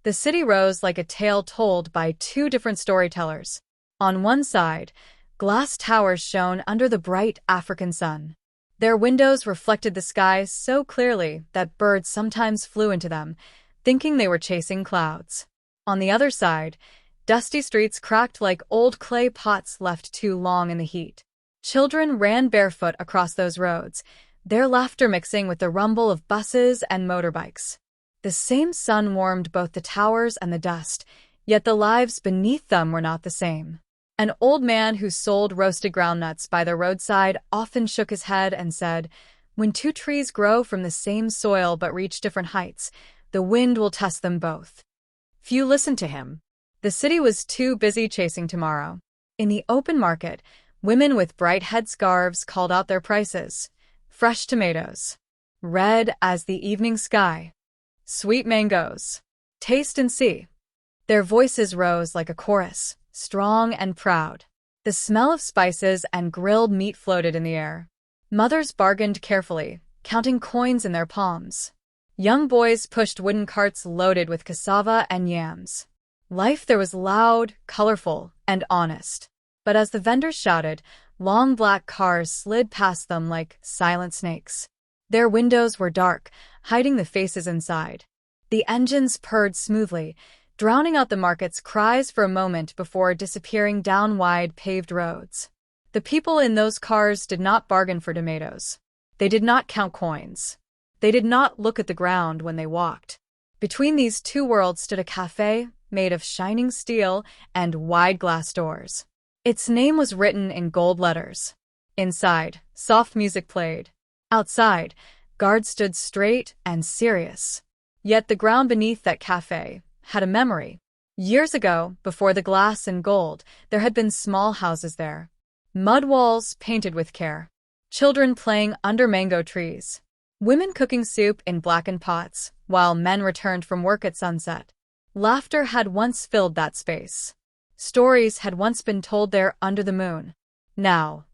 The city rose like a tale told by two different storytellers. On one side, glass towers shone under the bright African sun. Their windows reflected the sky so clearly that birds sometimes flew into them, thinking they were chasing clouds. On the other side, dusty streets cracked like old clay pots left too long in the heat. Children ran barefoot across those roads, their laughter mixing with the rumble of buses and motorbikes. The same sun warmed both the towers and the dust, yet the lives beneath them were not the same. An old man who sold roasted groundnuts by the roadside often shook his head and said, "When two trees grow from the same soil but reach different heights, the wind will test them both." Few listened to him. The city was too busy chasing tomorrow. In the open market, women with bright headscarves called out their prices. Fresh tomatoes, red as the evening sky. Sweet mangoes. Taste and see. Their voices rose like a chorus, strong and proud. The smell of spices and grilled meat floated in the air. Mothers bargained carefully, counting coins in their palms. Young boys pushed wooden carts loaded with cassava and yams. Life there was loud, colorful, and honest. But as the vendors shouted, long black cars slid past them like silent snakes. Their windows were dark, hiding the faces inside. The engines purred smoothly, drowning out the market's cries for a moment before disappearing down wide paved roads. The people in those cars did not bargain for tomatoes. They did not count coins. They did not look at the ground when they walked. Between these two worlds stood a cafe made of shining steel and wide glass doors. Its name was written in gold letters. Inside, soft music played. Outside, guards stood straight and serious. Yet the ground beneath that cafe had a memory. Years ago, before the glass and gold, there had been small houses there. Mud walls painted with care. Children playing under mango trees. Women cooking soup in blackened pots, while men returned from work at sunset. Laughter had once filled that space. Stories had once been told there under the moon. Now,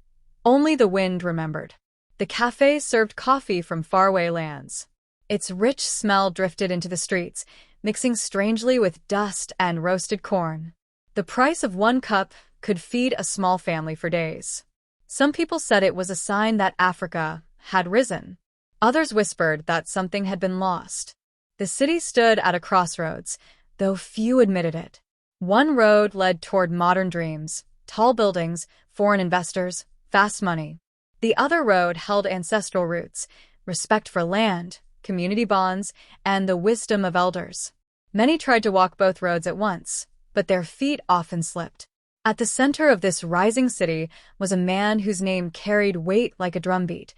only the wind remembered. The cafe served coffee from faraway lands. Its rich smell drifted into the streets, mixing strangely with dust and roasted corn. The price of one cup could feed a small family for days. Some people said it was a sign that Africa had risen. Others whispered that something had been lost. The city stood at a crossroads, though few admitted it. One road led toward modern dreams, tall buildings, foreign investors, fast money. The other road held ancestral roots, respect for land, community bonds, and the wisdom of elders. Many tried to walk both roads at once, but their feet often slipped. At the center of this rising city was a man whose name carried weight like a drumbeat,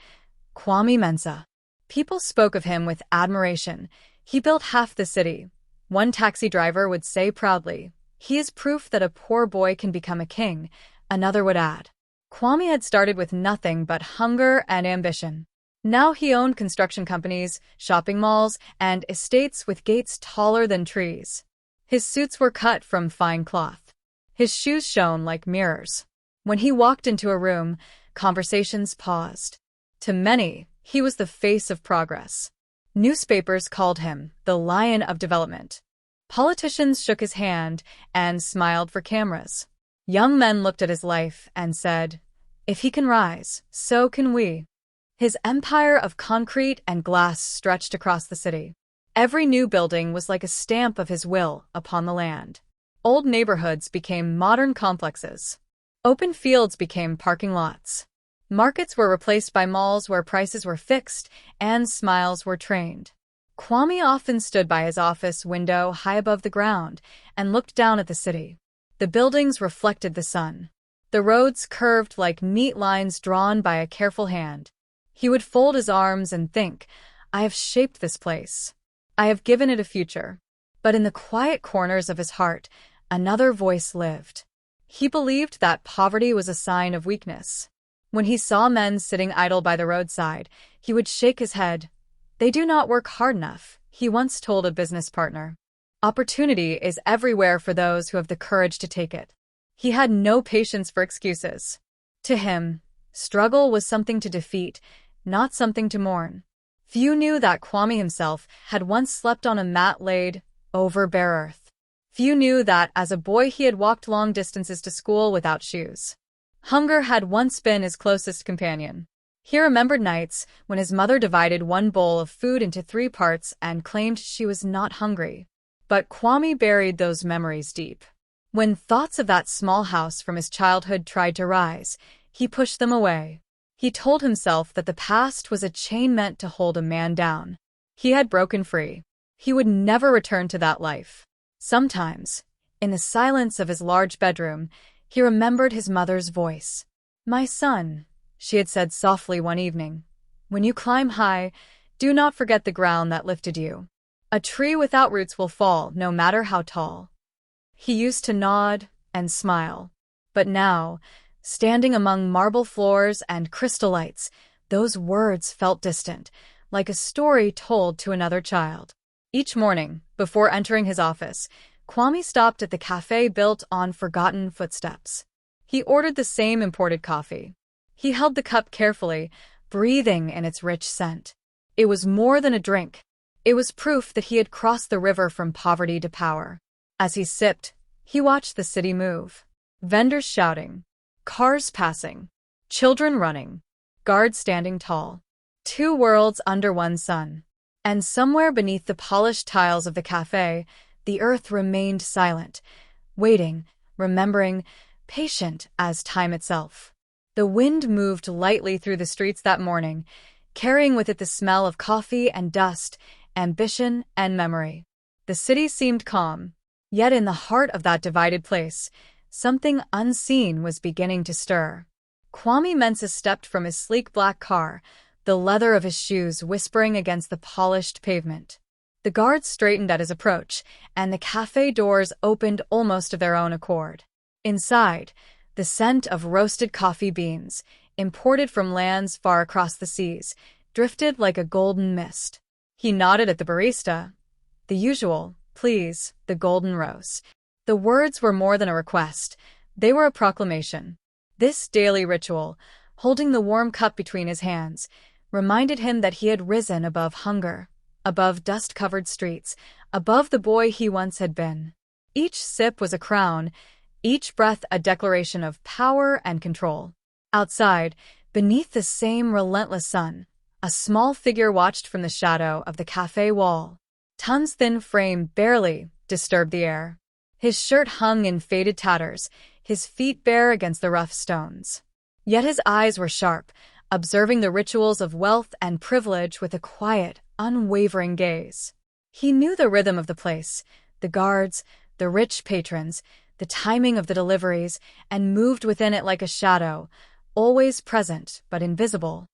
Kwame Mensah. People spoke of him with admiration. He built half the city. One taxi driver would say proudly, "He is proof that a poor boy can become a king," another would add. Kwame had started with nothing but hunger and ambition. Now he owned construction companies, shopping malls, and estates with gates taller than trees. His suits were cut from fine cloth. His shoes shone like mirrors. When he walked into a room, conversations paused. To many, he was the face of progress. Newspapers called him the Lion of Development. Politicians shook his hand and smiled for cameras. Young men looked at his life and said, "If he can rise, so can we." His empire of concrete and glass stretched across the city. Every new building was like a stamp of his will upon the land. Old neighborhoods became modern complexes. Open fields became parking lots. Markets were replaced by malls where prices were fixed and smiles were trained. Kwame often stood by his office window high above the ground and looked down at the city. The buildings reflected the sun. The roads curved like neat lines drawn by a careful hand. He would fold his arms and think, "I have shaped this place. I have given it a future." But in the quiet corners of his heart, another voice lived. He believed that poverty was a sign of weakness. When he saw men sitting idle by the roadside, he would shake his head. "They do not work hard enough," he once told a business partner. Opportunity is everywhere for those who have the courage to take it. He had no patience for excuses. To him, struggle was something to defeat, not something to mourn. Few knew that Kwame himself had once slept on a mat laid over bare earth. Few knew that as a boy he had walked long distances to school without shoes. Hunger had once been his closest companion. He remembered nights when his mother divided one bowl of food into 3 parts and claimed she was not hungry. But Kwame buried those memories deep. When thoughts of that small house from his childhood tried to rise, he pushed them away. He told himself that the past was a chain meant to hold a man down. He had broken free. He would never return to that life. Sometimes, in the silence of his large bedroom, he remembered his mother's voice. "My son," she had said softly one evening, "when you climb high, do not forget the ground that lifted you. A tree without roots will fall, no matter how tall." He used to nod and smile. But now, standing among marble floors and crystal lights, those words felt distant, like a story told to another child. Each morning, before entering his office, Kwame stopped at the cafe built on forgotten footsteps. He ordered the same imported coffee. He held the cup carefully, breathing in its rich scent. It was more than a drink. It was proof that he had crossed the river from poverty to power. As he sipped, he watched the city move. Vendors shouting, cars passing, children running, guards standing tall. 2 worlds under one sun. And somewhere beneath the polished tiles of the cafe, the earth remained silent, waiting, remembering, patient as time itself. The wind moved lightly through the streets that morning, carrying with it the smell of coffee and dust, ambition and memory. The city seemed calm, yet in the heart of that divided place, something unseen was beginning to stir. Kwame Mensah stepped from his sleek black car, the leather of his shoes whispering against the polished pavement. The guards straightened at his approach, and the cafe doors opened almost of their own accord. Inside, the scent of roasted coffee beans, imported from lands far across the seas, drifted like a golden mist. He nodded at the barista. "The usual, please, the golden roast." The words were more than a request. They were a proclamation. This daily ritual, holding the warm cup between his hands, reminded him that he had risen above hunger, above dust-covered streets, above the boy he once had been. Each sip was a crown, each breath a declaration of power and control. Outside, beneath the same relentless sun, a small figure watched from the shadow of the cafe wall. Tun's thin frame barely disturbed the air. His shirt hung in faded tatters, his feet bare against the rough stones. Yet his eyes were sharp, observing the rituals of wealth and privilege with a quiet, unwavering gaze. He knew the rhythm of the place, the guards, the rich patrons, the timing of the deliveries, and moved within it like a shadow, always present but invisible.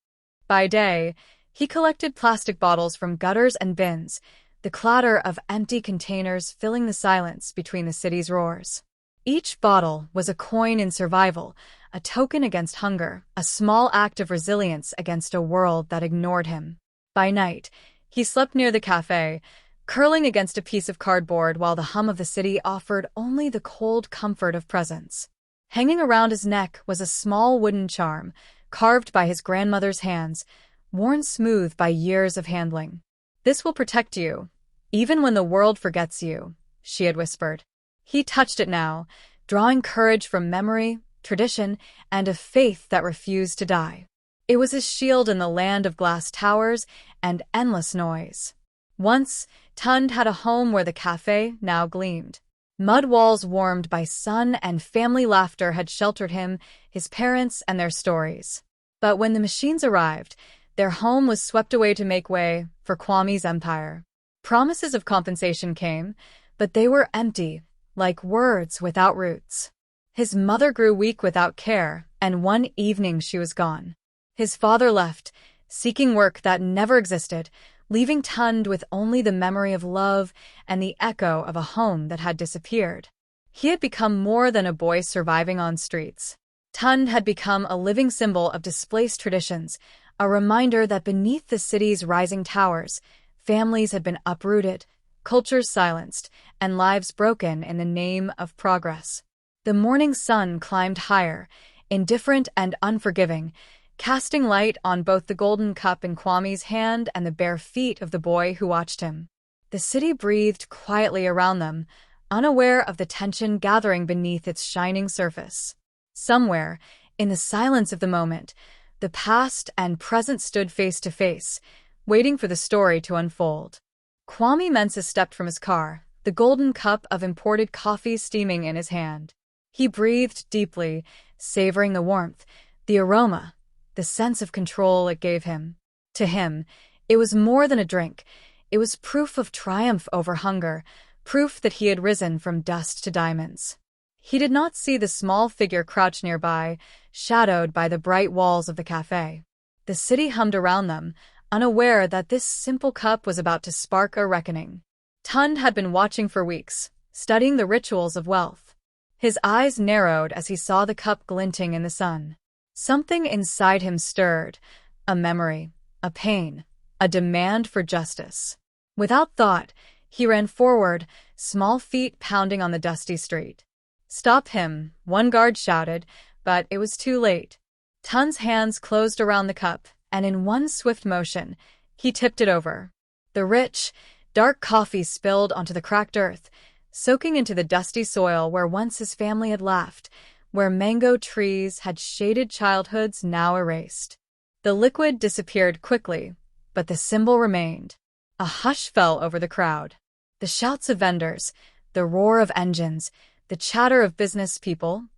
By day, he collected plastic bottles from gutters and bins, the clatter of empty containers filling the silence between the city's roars. Each bottle was a coin in survival, a token against hunger, a small act of resilience against a world that ignored him. By night, he slept near the cafe, curling against a piece of cardboard while the hum of the city offered only the cold comfort of presence. Hanging around his neck was a small wooden charm, carved by his grandmother's hands, worn smooth by years of handling. "This will protect you, even when the world forgets you," she had whispered. He touched it now, drawing courage from memory, tradition, and a faith that refused to die. It was his shield in the land of glass towers and endless noise. Once, Tund had a home where the cafe now gleamed. Mud walls warmed by sun and family laughter had sheltered him, his parents, and their stories. But when the machines arrived, their home was swept away to make way for Kwame's empire. Promises of compensation came, but they were empty, like words without roots. His mother grew weak without care, and one evening she was gone. His father left, seeking work that never existed, leaving Tund with only the memory of love and the echo of a home that had disappeared. He had become more than a boy surviving on streets. Tund had become a living symbol of displaced traditions, a reminder that beneath the city's rising towers, families had been uprooted, cultures silenced, and lives broken in the name of progress. The morning sun climbed higher, indifferent and unforgiving, casting light on both the golden cup in Kwame's hand and the bare feet of the boy who watched him. The city breathed quietly around them, unaware of the tension gathering beneath its shining surface. Somewhere, in the silence of the moment, the past and present stood face to face, waiting for the story to unfold. Kwame Mensah stepped from his car, the golden cup of imported coffee steaming in his hand. He breathed deeply, savoring the warmth, the aroma, the sense of control it gave him. To him, it was more than a drink. It was proof of triumph over hunger, proof that he had risen from dust to diamonds. He did not see the small figure crouched nearby, shadowed by the bright walls of the cafe. The city hummed around them, unaware that this simple cup was about to spark a reckoning. Tund had been watching for weeks, studying the rituals of wealth. His eyes narrowed as he saw the cup glinting in the sun. Something inside him stirred, a memory, a pain, a demand for justice. Without thought, he ran forward, small feet pounding on the dusty street. "Stop him," one guard shouted, but it was too late. Tund's hands closed around the cup, and in one swift motion, he tipped it over. The rich, dark coffee spilled onto the cracked earth, soaking into the dusty soil where once his family had laughed, where mango trees had shaded childhoods now erased. The liquid disappeared quickly, but the symbol remained. A hush fell over the crowd. The shouts of vendors, the roar of engines, the chatter of business people,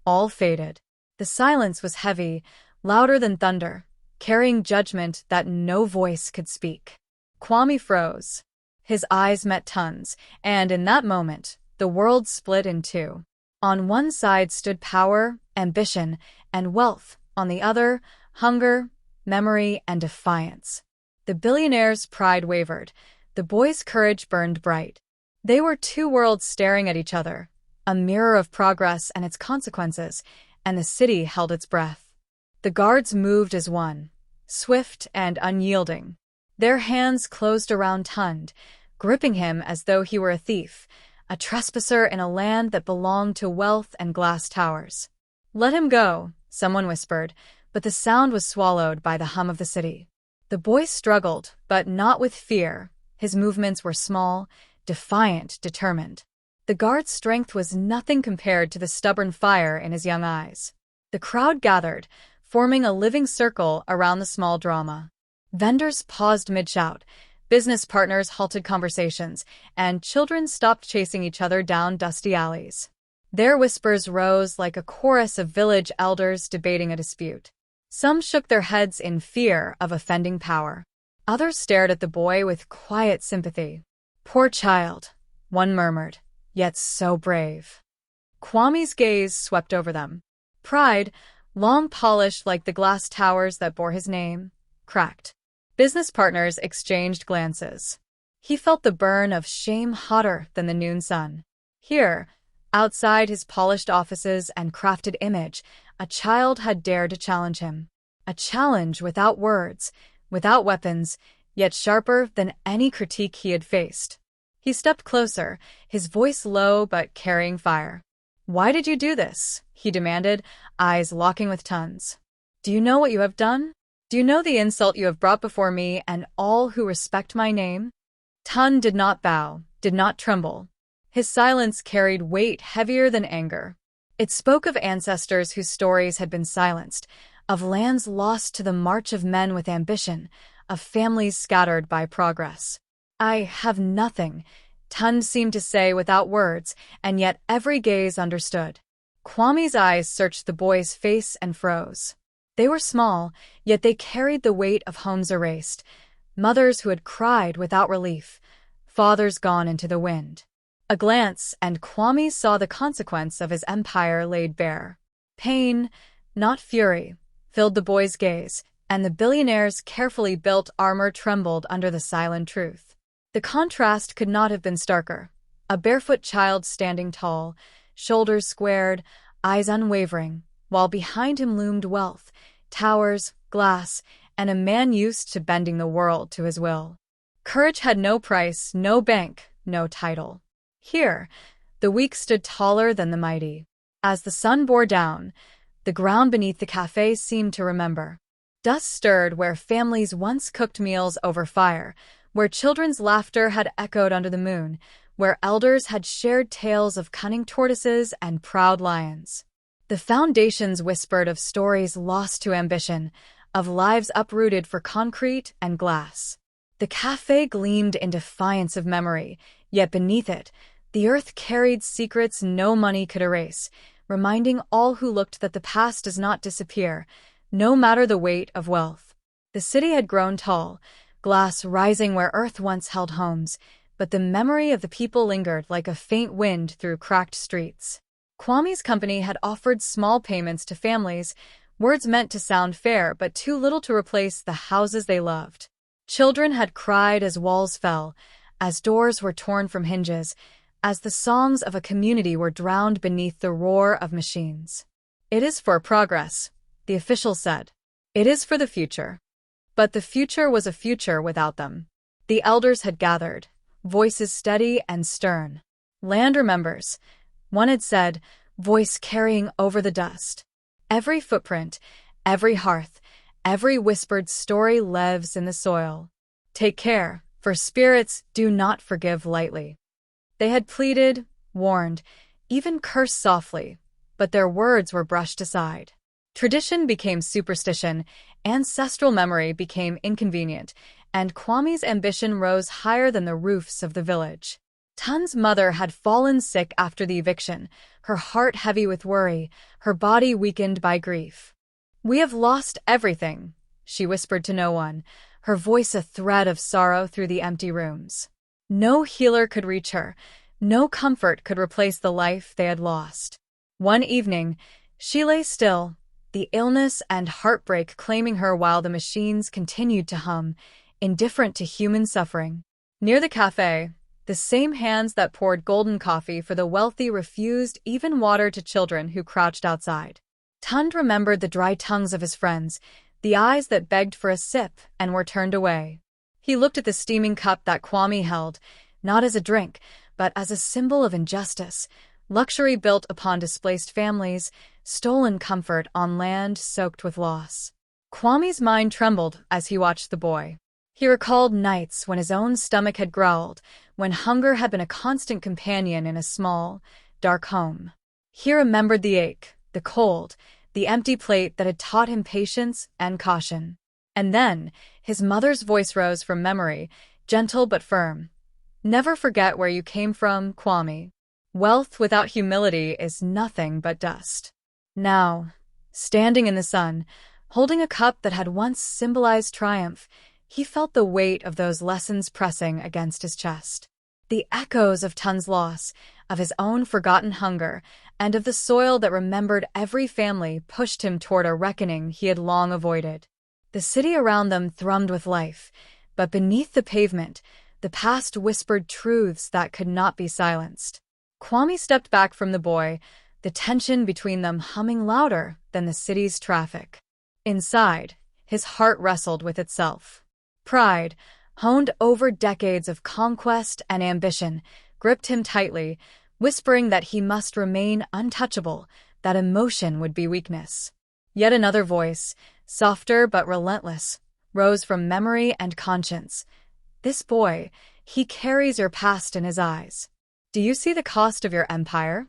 all faded. The silence was heavy, louder than thunder, carrying judgment that no voice could speak. Kwame froze. His eyes met Tund's, and in that moment, the world split in two. On one side stood power, ambition, and wealth. On the other, hunger, memory, and defiance. The billionaire's pride wavered. The boy's courage burned bright. They were two worlds staring at each other, a mirror of progress and its consequences, and the city held its breath. The guards moved as one, swift and unyielding. Their hands closed around Tund, gripping him as though he were a thief, a trespasser in a land that belonged to wealth and glass towers. "Let him go," someone whispered, but the sound was swallowed by the hum of the city. The boy struggled, but not with fear. His movements were small, defiant, determined. The guard's strength was nothing compared to the stubborn fire in his young eyes. The crowd gathered, forming a living circle around the small drama. Vendors paused mid-shout, business partners halted conversations, and children stopped chasing each other down dusty alleys. Their whispers rose like a chorus of village elders debating a dispute. Some shook their heads in fear of offending power. Others stared at the boy with quiet sympathy. "Poor child," one murmured, "yet so brave." Kwame's gaze swept over them. Pride, long polished like the glass towers that bore his name, cracked. Business partners exchanged glances. He felt the burn of shame hotter than the noon sun. Here, outside his polished offices and crafted image, a child had dared to challenge him. A challenge without words, without weapons, yet sharper than any critique he had faced. He stepped closer, his voice low but carrying fire. "Why did you do this?" he demanded, eyes locking with Tund's. "Do you know what you have done? Do you know the insult you have brought before me and all who respect my name?" Tund did not bow, did not tremble. His silence carried weight heavier than anger. It spoke of ancestors whose stories had been silenced, of lands lost to the march of men with ambition, of families scattered by progress. "I have nothing," Tund seemed to say without words, and yet every gaze understood. Kwame's eyes searched the boy's face and froze. They were small, yet they carried the weight of homes erased, mothers who had cried without relief, fathers gone into the wind. A glance, and Kwame saw the consequence of his empire laid bare. Pain, not fury, filled the boy's gaze, and the billionaire's carefully built armor trembled under the silent truth. The contrast could not have been starker. A barefoot child standing tall, shoulders squared, eyes unwavering, while behind him loomed wealth, towers, glass, and a man used to bending the world to his will. Courage had no price, no bank, no title. Here, the weak stood taller than the mighty. As the sun bore down, the ground beneath the cafe seemed to remember. Dust stirred where families once cooked meals over fire, where children's laughter had echoed under the moon, where elders had shared tales of cunning tortoises and proud lions. The foundations whispered of stories lost to ambition, of lives uprooted for concrete and glass. The cafe gleamed in defiance of memory, yet beneath it, the earth carried secrets no money could erase, reminding all who looked that the past does not disappear, no matter the weight of wealth. The city had grown tall, glass rising where earth once held homes, but the memory of the people lingered like a faint wind through cracked streets. Kwame's company had offered small payments to families, words meant to sound fair but too little to replace the houses they loved. Children had cried as walls fell, as doors were torn from hinges, as the songs of a community were drowned beneath the roar of machines. "It is for progress," the official said. "It is for the future." But the future was a future without them. The elders had gathered, voices steady and stern. "Land remembers," one had said, voice carrying over the dust. "Every footprint, every hearth, every whispered story lives in the soil. Take care, for spirits do not forgive lightly." They had pleaded, warned, even cursed softly, but their words were brushed aside. Tradition became superstition, ancestral memory became inconvenient, and Kwame's ambition rose higher than the roofs of the village. Tun's mother had fallen sick after the eviction, her heart heavy with worry, her body weakened by grief. "We have lost everything," she whispered to no one, her voice a thread of sorrow through the empty rooms. No healer could reach her, no comfort could replace the life they had lost. One evening, she lay still, the illness and heartbreak claiming her while the machines continued to hum, indifferent to human suffering. Near the cafe, the same hands that poured golden coffee for the wealthy refused even water to children who crouched outside. Tund remembered the dry tongues of his friends, the eyes that begged for a sip and were turned away. He looked at the steaming cup that Kwame held, not as a drink, but as a symbol of injustice, luxury built upon displaced families, stolen comfort on land soaked with loss. Kwame's mind trembled as he watched the boy. He recalled nights when his own stomach had growled, when hunger had been a constant companion in a small, dark home. He remembered the ache, the cold, the empty plate that had taught him patience and caution. And then, his mother's voice rose from memory, gentle but firm. "Never forget where you came from, Kwame. Wealth without humility is nothing but dust." Now, standing in the sun, holding a cup that had once symbolized triumph, he felt the weight of those lessons pressing against his chest. The echoes of Tun's loss, of his own forgotten hunger, and of the soil that remembered every family pushed him toward a reckoning he had long avoided. The city around them thrummed with life, but beneath the pavement, the past whispered truths that could not be silenced. Kwame stepped back from the boy, the tension between them humming louder than the city's traffic. Inside, his heart wrestled with itself. Pride, honed over decades of conquest and ambition, gripped him tightly, whispering that he must remain untouchable, that emotion would be weakness. Yet another voice, softer but relentless, rose from memory and conscience. "This boy, he carries your past in his eyes. Do you see the cost of your empire?"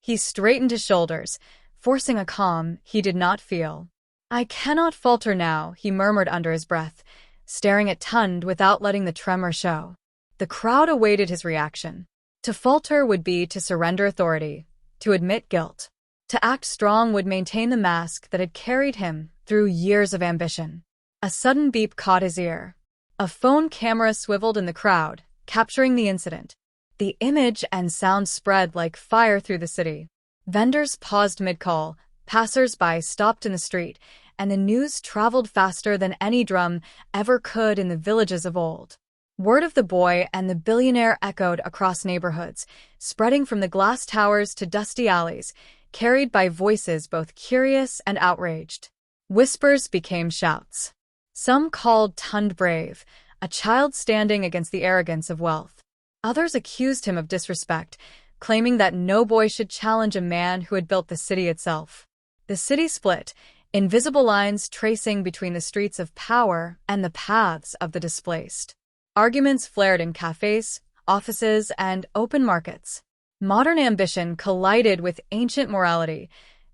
He straightened his shoulders, forcing a calm he did not feel. "I cannot falter now," he murmured under his breath, staring at Tund without letting the tremor show. The crowd awaited his reaction. To falter would be to surrender authority, to admit guilt. To act strong would maintain the mask that had carried him through years of ambition. A sudden beep caught his ear. A phone camera swiveled in the crowd, capturing the incident. The image and sound spread like fire through the city. Vendors paused mid-call, passers-by stopped in the street, and the news traveled faster than any drum ever could in the villages of old. Word of the boy and the billionaire echoed across neighborhoods, spreading from the glass towers to dusty alleys, carried by voices both curious and outraged. Whispers became shouts. Some called Tund brave, a child standing against the arrogance of wealth. Others accused him of disrespect, claiming that no boy should challenge a man who had built the city itself. The city split, invisible lines tracing between the streets of power and the paths of the displaced. Arguments flared in cafes, offices, and open markets. Modern ambition collided with ancient morality,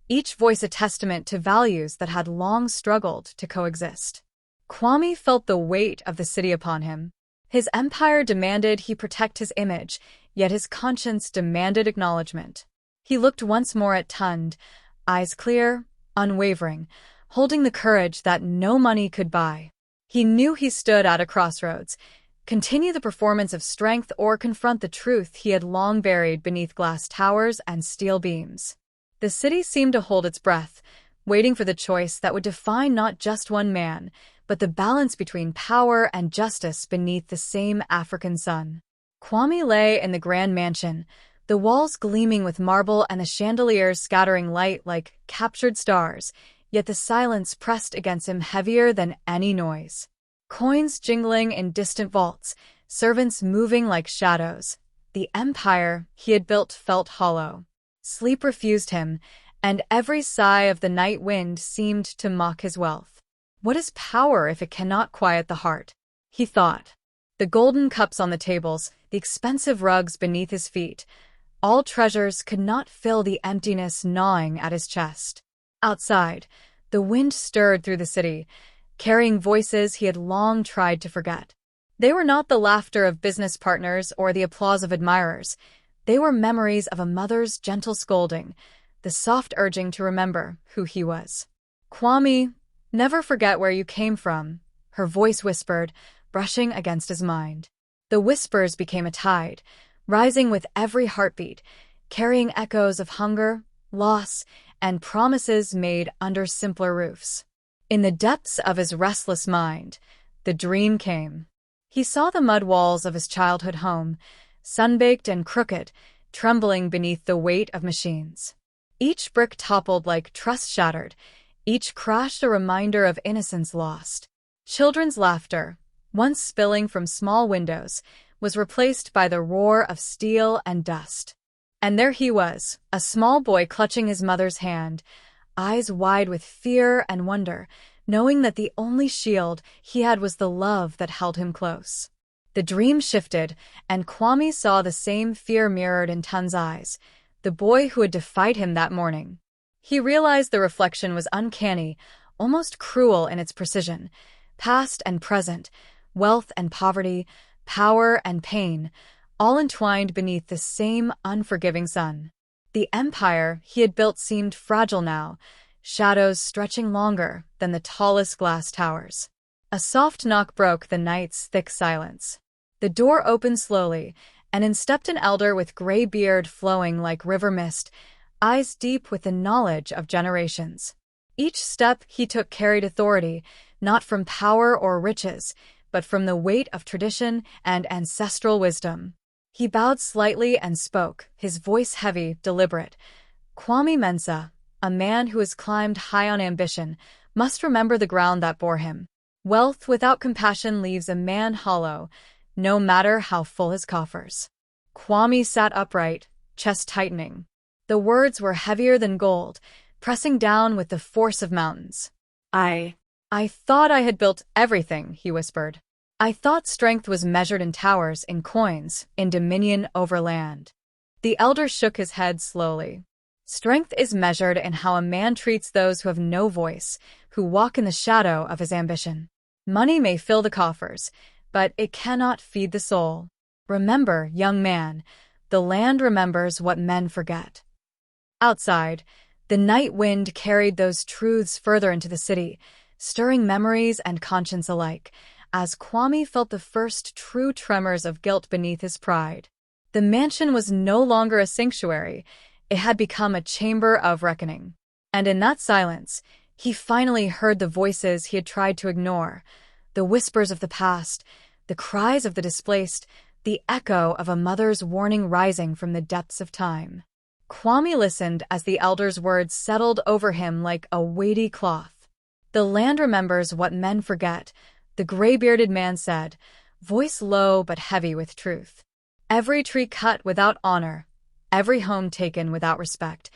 each voice a testament to values that had long struggled to coexist. Kwame felt the weight of the city upon him. His empire demanded he protect his image, yet his conscience demanded acknowledgement. He looked once more at Tund, eyes clear, unwavering, holding the courage that no money could buy. He knew he stood at a crossroads: continue the performance of strength or confront the truth he had long buried beneath glass towers and steel beams. The city seemed to hold its breath, waiting for the choice that would define not just one man, but the balance between power and justice beneath the same African sun. Kwame lay in the grand mansion, the walls gleaming with marble and the chandeliers scattering light like captured stars, yet the silence pressed against him heavier than any noise. Coins jingling in distant vaults, servants moving like shadows. The empire he had built felt hollow. Sleep refused him, and every sigh of the night wind seemed to mock his wealth. What is power if it cannot quiet the heart? He thought. The golden cups on the tables, the expensive rugs beneath his feet, all treasures could not fill the emptiness gnawing at his chest. Outside, the wind stirred through the city, carrying voices he had long tried to forget. They were not the laughter of business partners or the applause of admirers. They were memories of a mother's gentle scolding, the soft urging to remember who he was. "Kwame, never forget where you came from," her voice whispered, brushing against his mind. The whispers became a tide, rising with every heartbeat, carrying echoes of hunger, loss, and promises made under simpler roofs. In the depths of his restless mind, the dream came. He saw the mud walls of his childhood home, sun-baked and crooked, trembling beneath the weight of machines. Each brick toppled like trust shattered, each crash a reminder of innocence lost. Children's laughter, once spilling from small windows, was replaced by the roar of steel and dust. And there he was, a small boy clutching his mother's hand, eyes wide with fear and wonder, knowing that the only shield he had was the love that held him close. The dream shifted, and Kwame saw the same fear mirrored in Tun's eyes, the boy who had defied him that morning. He realized the reflection was uncanny, almost cruel in its precision. Past and present, wealth and poverty, power and pain, all entwined beneath the same unforgiving sun. The empire he had built seemed fragile now, shadows stretching longer than the tallest glass towers. A soft knock broke the night's thick silence. The door opened slowly, and in stepped an elder with gray beard flowing like river mist, eyes deep with the knowledge of generations. Each step he took carried authority, not from power or riches, but from the weight of tradition and ancestral wisdom. He bowed slightly and spoke, his voice heavy, deliberate. "Kwame Mensah, a man who has climbed high on ambition, must remember the ground that bore him. Wealth without compassion leaves a man hollow, no matter how full his coffers." Kwame sat upright, chest tightening. The words were heavier than gold, pressing down with the force of mountains. I thought I had built everything," he whispered. "I thought strength was measured in towers, in coins, in dominion over land." The elder shook his head slowly. "Strength is measured in how a man treats those who have no voice, who walk in the shadow of his ambition. Money may fill the coffers, but it cannot feed the soul. Remember, young man, the land remembers what men forget." Outside, the night wind carried those truths further into the city, stirring memories and conscience alike, as Kwame felt the first true tremors of guilt beneath his pride. The mansion was no longer a sanctuary, it had become a chamber of reckoning. And in that silence, he finally heard the voices he had tried to ignore, the whispers of the past, the cries of the displaced, the echo of a mother's warning rising from the depths of time. Kwame listened as the elder's words settled over him like a weighty cloth. "The land remembers what men forget," the gray-bearded man said, voice low but heavy with truth. "Every tree cut without honor, every home taken without respect,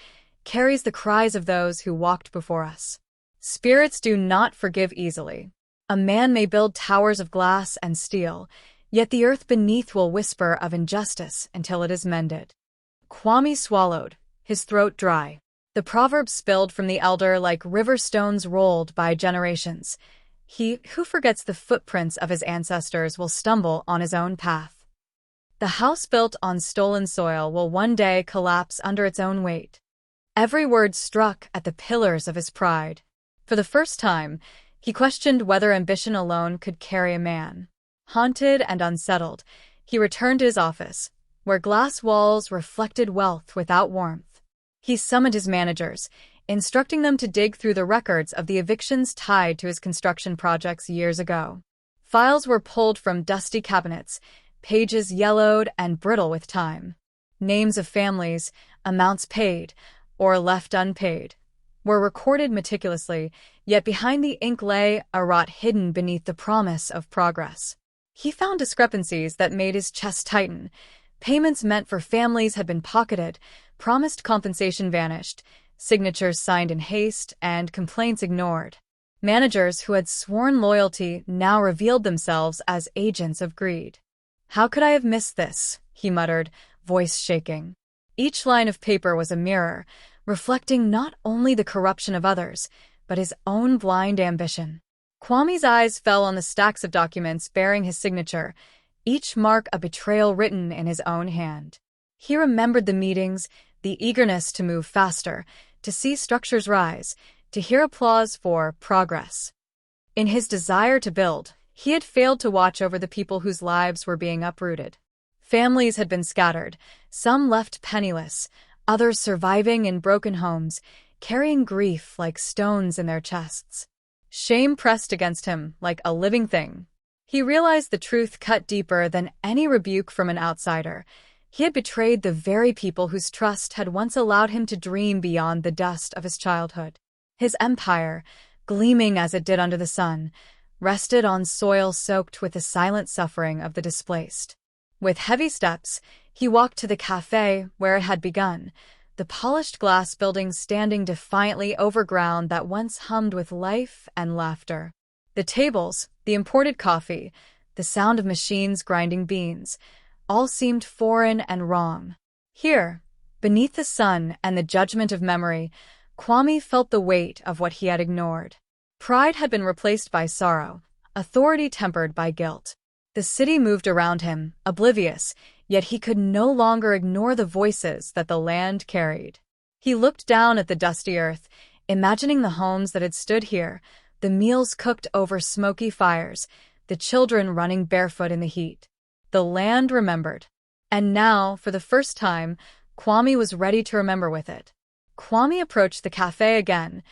carries the cries of those who walked before us. Spirits do not forgive easily. A man may build towers of glass and steel, Yet the earth beneath will whisper of injustice until it is mended. Kwame swallowed, his throat dry. The proverb spilled from the elder like river stones rolled by generations. He who forgets the footprints of his ancestors will stumble on his own path. The house built on stolen soil will one day collapse under its own weight. Every word struck at the pillars of his pride. For the first time, he questioned whether ambition alone could carry a man. Haunted and unsettled, he returned to his office, where glass walls reflected wealth without warmth. He summoned his managers, instructing them to dig through the records of the evictions tied to his construction projects years ago. Files were pulled from dusty cabinets, pages yellowed and brittle with time. Names of families, amounts paid, or left unpaid, were recorded meticulously, yet behind the ink lay a rot hidden beneath the promise of progress. He found discrepancies that made his chest tighten. Payments meant for families had been pocketed, promised compensation vanished, signatures signed in haste, and complaints ignored. Managers who had sworn loyalty now revealed themselves as agents of greed. "How could I have missed this?" he muttered, voice shaking. Each line of paper was a mirror, reflecting not only the corruption of others, but his own blind ambition. Kwame's eyes fell on the stacks of documents bearing his signature, each mark a betrayal written in his own hand. He remembered the meetings, the eagerness to move faster, to see structures rise, to hear applause for progress. In his desire to build, he had failed to watch over the people whose lives were being uprooted. Families had been scattered, some left penniless, others surviving in broken homes, carrying grief like stones in their chests. Shame pressed against him like a living thing. He realized the truth cut deeper than any rebuke from an outsider. He had betrayed the very people whose trust had once allowed him to dream beyond the dust of his childhood. His empire, gleaming as it did under the sun, rested on soil soaked with the silent suffering of the displaced. With heavy steps, he walked to the cafe where it had begun, the polished glass building standing defiantly over ground that once hummed with life and laughter. The tables, the imported coffee, the sound of machines grinding beans, all seemed foreign and wrong. Here, beneath the sun and the judgment of memory, Kwame felt the weight of what he had ignored. Pride had been replaced by sorrow, authority tempered by guilt. The city moved around him, oblivious, yet he could no longer ignore the voices that the land carried. He looked down at the dusty earth, imagining the homes that had stood here, the meals cooked over smoky fires, the children running barefoot in the heat. The land remembered. And now, for the first time, Kwame was ready to remember with it. Kwame approached the cafe again,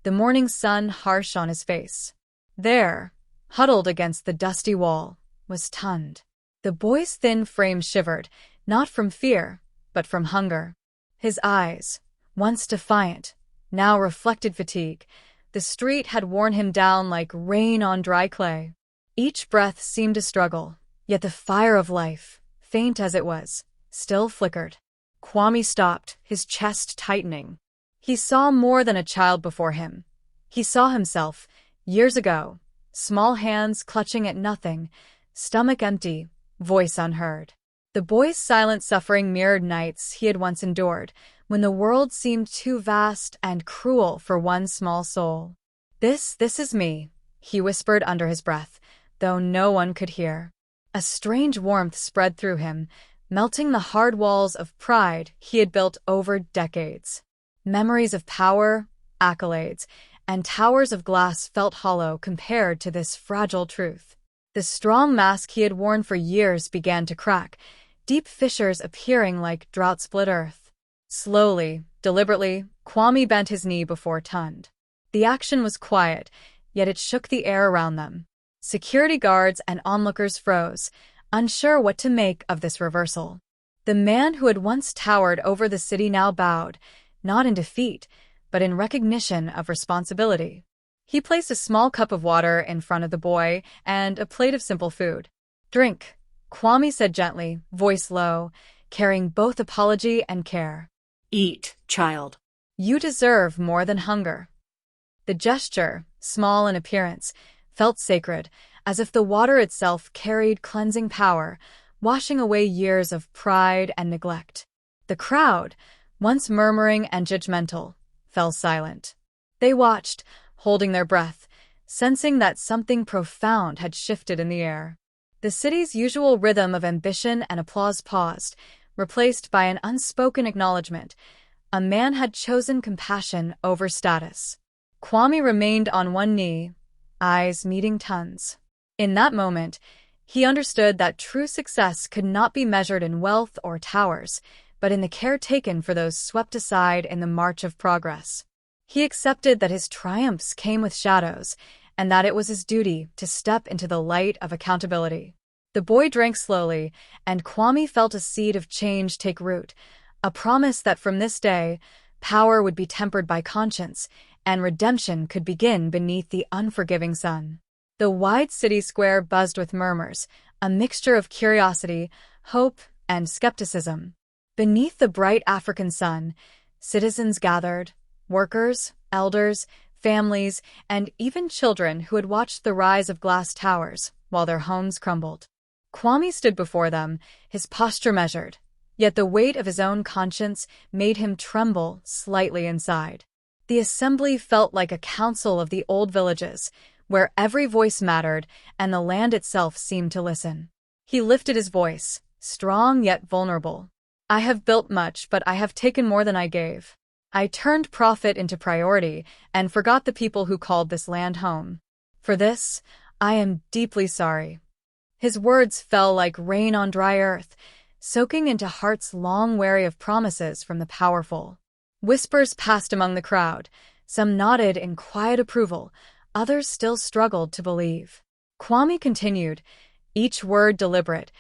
the morning sun harsh on his face. There, huddled against the dusty wall, was Tund. The boy's thin frame shivered, not from fear, but from hunger. His eyes, once defiant, now reflected fatigue. The street had worn him down like rain on dry clay. Each breath seemed a struggle, yet the fire of life, faint as it was, still flickered. Kwame stopped, his chest tightening. He saw more than a child before him. He saw himself, years ago, small hands clutching at nothing, stomach empty, voice unheard. The boy's silent suffering mirrored nights he had once endured, when the world seemed too vast and cruel for one small soul. This is me," he whispered under his breath, though no one could hear. A strange warmth spread through him, melting the hard walls of pride he had built over decades. Memories of power, accolades, and towers of glass felt hollow compared to this fragile truth. The strong mask he had worn for years began to crack, deep fissures appearing like drought-split earth. Slowly, deliberately, Kwame bent his knee before Tund. The action was quiet, yet it shook the air around them. Security guards and onlookers froze, unsure what to make of this reversal. The man who had once towered over the city now bowed, not in defeat, but in recognition of responsibility. He placed a small cup of water in front of the boy and a plate of simple food. "Drink," Kwame said gently, voice low, carrying both apology and care. "Eat, child. You deserve more than hunger." The gesture, small in appearance, felt sacred, as if the water itself carried cleansing power, washing away years of pride and neglect. The crowd, once murmuring and judgmental, fell silent. They watched, holding their breath, sensing that something profound had shifted in the air. The city's usual rhythm of ambition and applause paused, replaced by an unspoken acknowledgement. A man had chosen compassion over status. Kwame remained on one knee, eyes meeting Ton's. In that moment, he understood that true success could not be measured in wealth or towers, but in the care taken for those swept aside in the march of progress. He accepted that his triumphs came with shadows, and that it was his duty to step into the light of accountability. The boy drank slowly, and Kwame felt a seed of change take root, a promise that from this day, power would be tempered by conscience, and redemption could begin beneath the unforgiving sun. The wide city square buzzed with murmurs, a mixture of curiosity, hope, and skepticism. Beneath the bright African sun, citizens gathered, workers, elders, families, and even children who had watched the rise of glass towers while their homes crumbled. Kwame stood before them, his posture measured, yet the weight of his own conscience made him tremble slightly inside. The assembly felt like a council of the old villages, where every voice mattered and the land itself seemed to listen. He lifted his voice, strong yet vulnerable. "I have built much, but I have taken more than I gave. I turned profit into priority and forgot the people who called this land home. For this, I am deeply sorry." His words fell like rain on dry earth, soaking into hearts long weary of promises from the powerful. Whispers passed among the crowd. Some nodded in quiet approval, others still struggled to believe. Kwame continued, each word deliberate,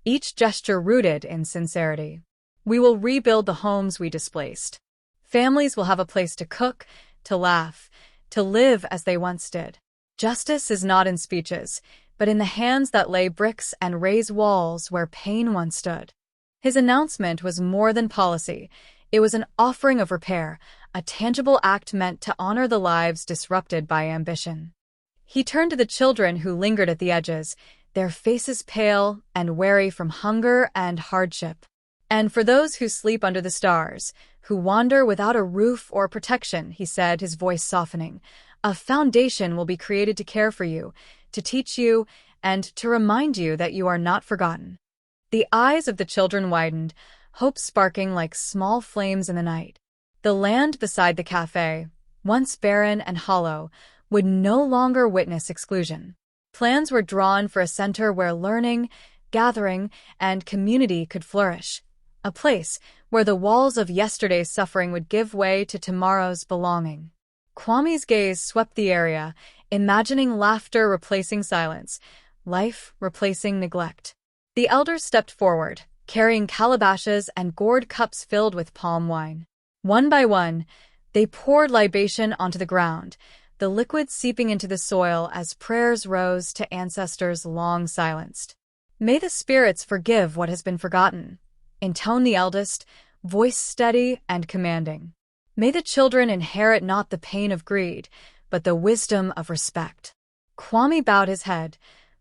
each gesture rooted in sincerity. "We will rebuild the homes we displaced. Families will have a place to cook, to laugh, to live as they once did. Justice is not in speeches, but in the hands that lay bricks and raise walls where pain once stood." His announcement was more than policy. It was an offering of repair, a tangible act meant to honor the lives disrupted by ambition. He turned to the children who lingered at the edges, their faces pale and weary from hunger and hardship. "And for those who sleep under the stars, who wander without a roof or protection," he said, his voice softening, "a foundation will be created to care for you, to teach you, and to remind you that you are not forgotten." The eyes of the children widened, hope sparking like small flames in the night. The land beside the cafe, once barren and hollow, would no longer witness exclusion. Plans were drawn for a center where learning, gathering, and community could flourish. A place where the walls of yesterday's suffering would give way to tomorrow's belonging. Kwame's gaze swept the area, imagining laughter replacing silence, life replacing neglect. The elders stepped forward, carrying calabashes and gourd cups filled with palm wine. One by one, they poured libation onto the ground, the liquid seeping into the soil as prayers rose to ancestors long silenced. "May the spirits forgive what has been forgotten," intoned the eldest, voice steady and commanding. "May the children inherit not the pain of greed, but the wisdom of respect." Kwame bowed his head,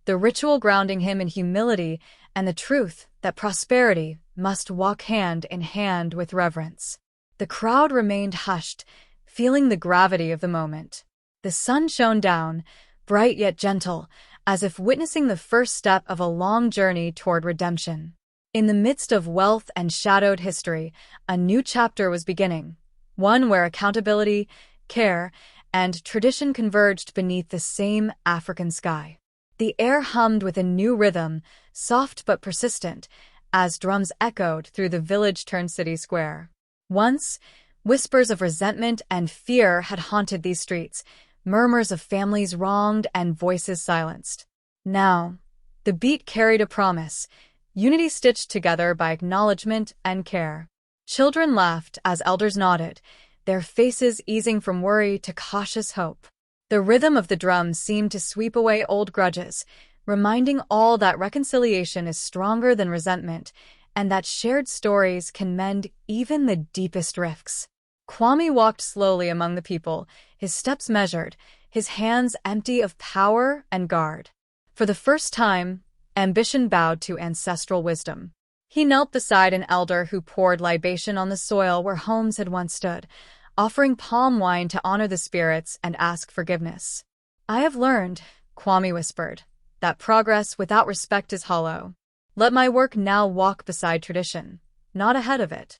the ritual grounding him in humility and the truth that prosperity must walk hand in hand with reverence. The crowd remained hushed, feeling the gravity of the moment. The sun shone down, bright yet gentle, as if witnessing the first step of a long journey toward redemption. In the midst of wealth and shadowed history, a new chapter was beginning, one where accountability, care, and tradition converged beneath the same African sky. The air hummed with a new rhythm, soft but persistent, as drums echoed through the village-turned city square. Once, whispers of resentment and fear had haunted these streets, murmurs of families wronged and voices silenced. Now, the beat carried a promise, unity stitched together by acknowledgement and care. Children laughed as elders nodded, their faces easing from worry to cautious hope. The rhythm of the drums seemed to sweep away old grudges, reminding all that reconciliation is stronger than resentment, and that shared stories can mend even the deepest rifts. Kwame walked slowly among the people, his steps measured, his hands empty of power and guard. For the first time, ambition bowed to ancestral wisdom. He knelt beside an elder who poured libation on the soil where homes had once stood, offering palm wine to honor the spirits and ask forgiveness. "I have learned," Kwame whispered, "that progress without respect is hollow. Let my work now walk beside tradition, not ahead of it."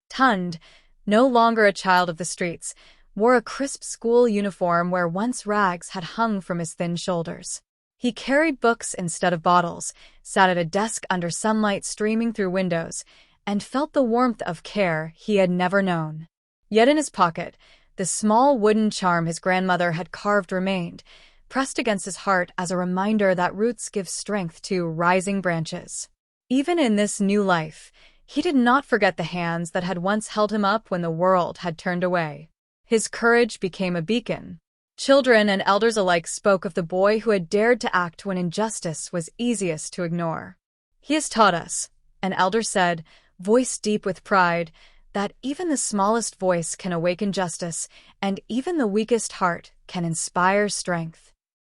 Tund, no longer a child of the streets, wore a crisp school uniform where once rags had hung from his thin shoulders. He carried books instead of bottles, sat at a desk under sunlight streaming through windows, and felt the warmth of care he had never known. Yet in his pocket, the small wooden charm his grandmother had carved remained, pressed against his heart as a reminder that roots give strength to rising branches. Even in this new life, he did not forget the hands that had once held him up when the world had turned away. His courage became a beacon. Children and elders alike spoke of the boy who had dared to act when injustice was easiest to ignore. "He has taught us," an elder said, voice deep with pride, "that even the smallest voice can awaken justice, and even the weakest heart can inspire strength."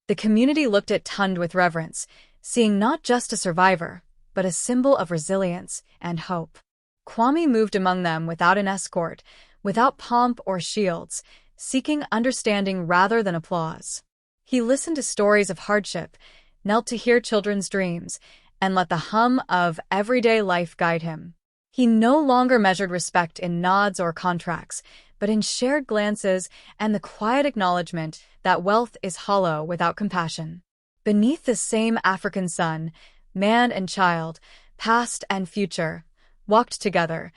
The community looked at Tund with reverence, seeing not just a survivor, but a symbol of resilience and hope. Kwame moved among them without an escort, without pomp or shields, seeking understanding rather than applause. He listened to stories of hardship, knelt to hear children's dreams, and let the hum of everyday life guide him. He no longer measured respect in nods or contracts, but in shared glances and the quiet acknowledgement that wealth is hollow without compassion. Beneath the same African sun, man and child, past and future, walked together,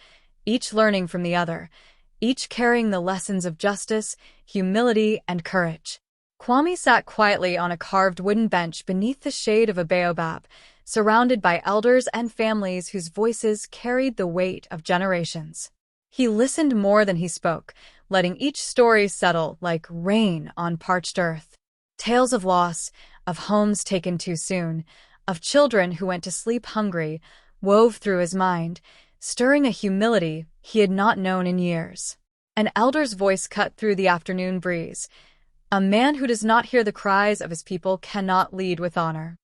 each learning from the other, each carrying the lessons of justice, humility, and courage. Kwame sat quietly on a carved wooden bench beneath the shade of a baobab, surrounded by elders and families whose voices carried the weight of generations. He listened more than he spoke, letting each story settle like rain on parched earth. Tales of loss, of homes taken too soon, of children who went to sleep hungry, wove through his mind, stirring a humility he had not known in years. An elder's voice cut through the afternoon breeze. "A man who does not hear the cries of his people cannot lead with honor."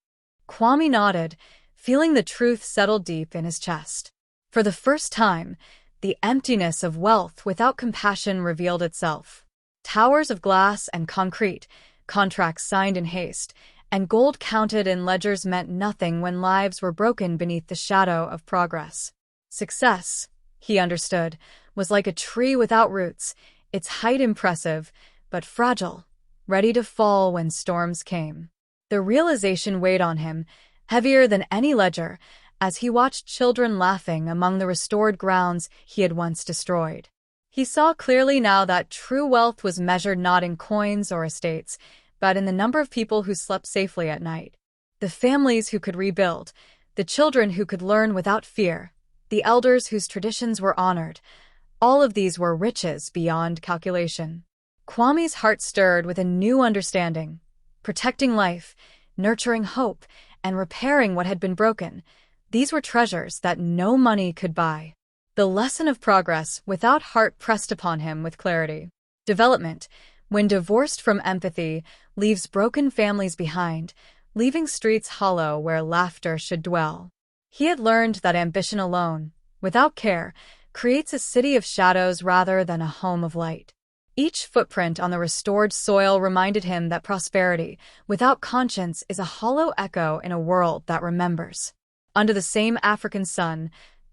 Kwame nodded, feeling the truth settle deep in his chest. For the first time, the emptiness of wealth without compassion revealed itself. Towers of glass and concrete, contracts signed in haste, and gold counted in ledgers meant nothing when lives were broken beneath the shadow of progress. Success, he understood, was like a tree without roots, its height impressive, but fragile, ready to fall when storms came. The realization weighed on him, heavier than any ledger, as he watched children laughing among the restored grounds he had once destroyed. He saw clearly now that true wealth was measured not in coins or estates, but in the number of people who slept safely at night. The families who could rebuild, the children who could learn without fear, the elders whose traditions were honored. All of these were riches beyond calculation. Kwame's heart stirred with a new understanding. Protecting life, nurturing hope, and repairing what had been broken, these were treasures that no money could buy. The lesson of progress without heart pressed upon him with clarity. Development, when divorced from empathy, leaves broken families behind, leaving streets hollow where laughter should dwell. He had learned that ambition alone, without care, creates a city of shadows rather than a home of light. Each footprint on the restored soil reminded him that prosperity, without conscience, is a hollow echo in a world that remembers. Under the same African sun,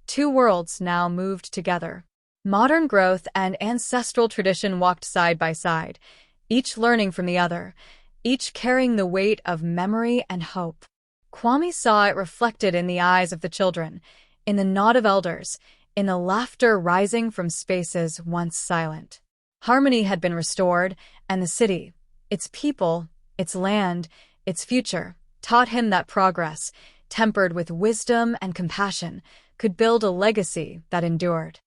two worlds now moved together. Modern growth and ancestral tradition walked side by side, each learning from the other, each carrying the weight of memory and hope. Kwame saw it reflected in the eyes of the children, in the nod of elders, in the laughter rising from spaces once silent. Harmony had been restored, and the city, its people, its land, its future, taught him that progress, tempered with wisdom and compassion, could build a legacy that endured.